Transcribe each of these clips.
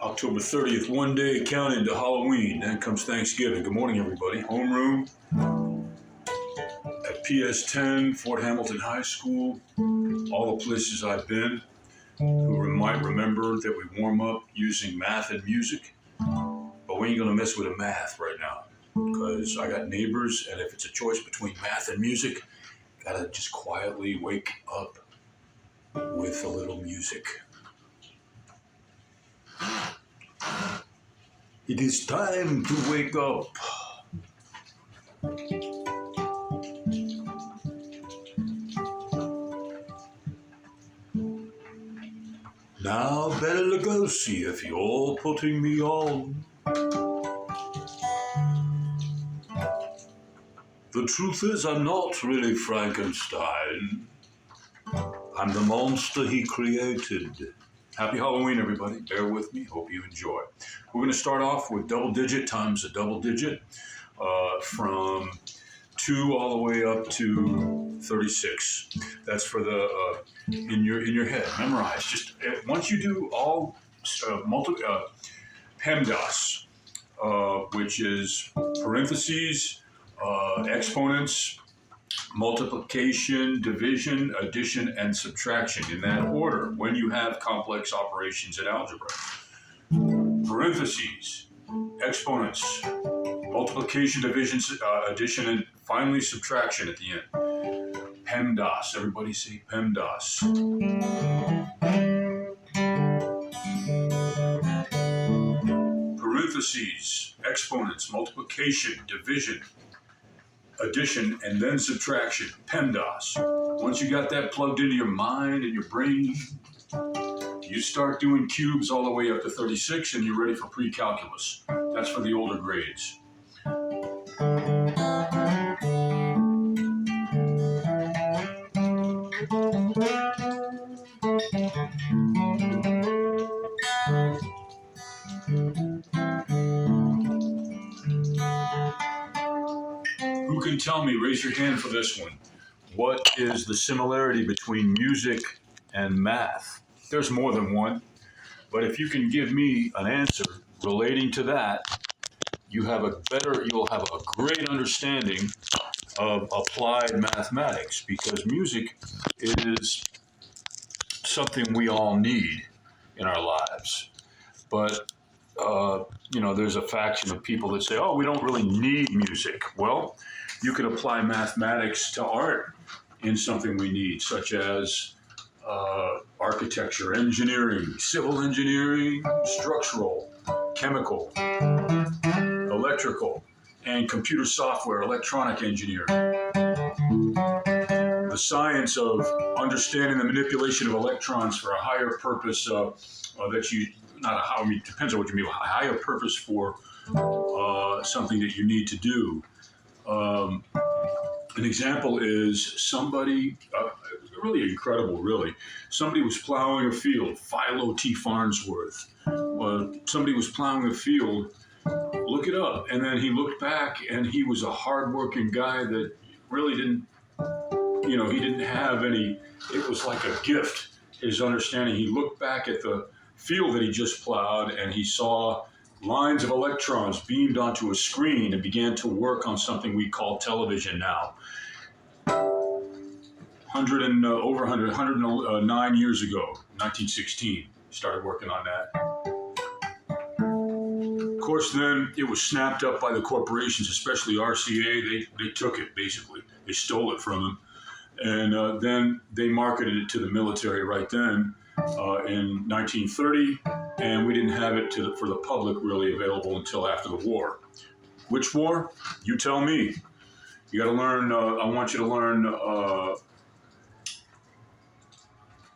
October 30th, one day counting to Halloween. Then comes Thanksgiving. Good morning, everybody. Homeroom at PS10, Fort Hamilton High School. All the places I've been. Who might remember that we warm up using math and music. But we ain't going to mess with the math right now. Because I got neighbors, and if it's a choice between math and music, gotta just quietly wake up with a little music. It is time to wake up. Now, Bela Lugosi, if you're putting me on. The truth is, I'm not really Frankenstein. I'm the monster he created. Happy Halloween, everybody. Bear with me. Hope you enjoy. We're going to start off with double digit times a double digit from 2 all the way up to 36. That's for the in your head. Memorize. Just once you do all PEMDAS, which is parentheses, exponents, multiplication, division, addition, and subtraction in that order when you have complex operations in algebra. Parentheses, exponents, multiplication, division, addition, and finally subtraction at the end. PEMDAS. Everybody say PEMDAS. Parentheses, exponents, multiplication, division, addition, and then subtraction. PEMDAS. Once you got that plugged into your mind and your brain, you start doing cubes all the way up to 36 and you're ready for pre-calculus. That's for the older grades. Who can tell me, raise your hand for this one, what is the similarity between music and math? There's more than one, but if you can give me an answer relating to that, you'll have a great understanding of applied mathematics, because music is something we all need in our lives. But there's a faction of people that say, oh, we don't really need music. Well, you could apply mathematics to art in something we need, such as architecture, engineering, civil engineering, structural, chemical, electrical, and computer software, electronic engineering. The science of understanding the manipulation of electrons for a higher purpose depends on what you mean. A higher purpose for something that you need to do. An example is somebody, really incredible, really. Somebody was plowing a field, Philo T. Farnsworth. Somebody was plowing a field, look it up. And then he looked back and he was a hardworking guy that really didn't, he didn't have any, it was like a gift, his understanding. He looked back at the field that he just plowed and he saw lines of electrons beamed onto a screen and began to work on something we call television now. 109 years ago, 1916, started working on that. Of course, then it was snapped up by the corporations, especially RCA. They took it, basically. They stole it from them. And then they marketed it to the military right then in 1930. And we didn't have it for the public really available until after the war. Which war? You tell me. You got to learn, I want you to learn,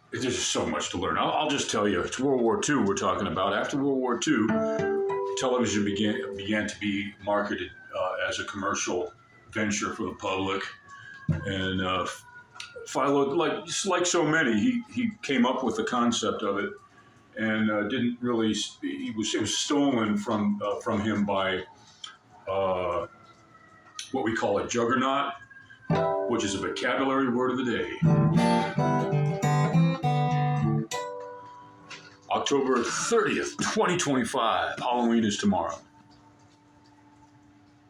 there's just so much to learn. I'll just tell you, it's World War II we're talking about. After World War II, television began to be marketed as a commercial venture for the public. And Philo, like so many, he came up with the concept of it. And didn't really. It was stolen from him by what we call a juggernaut, which is a vocabulary word of the day. October 30th, 2025. Halloween is tomorrow.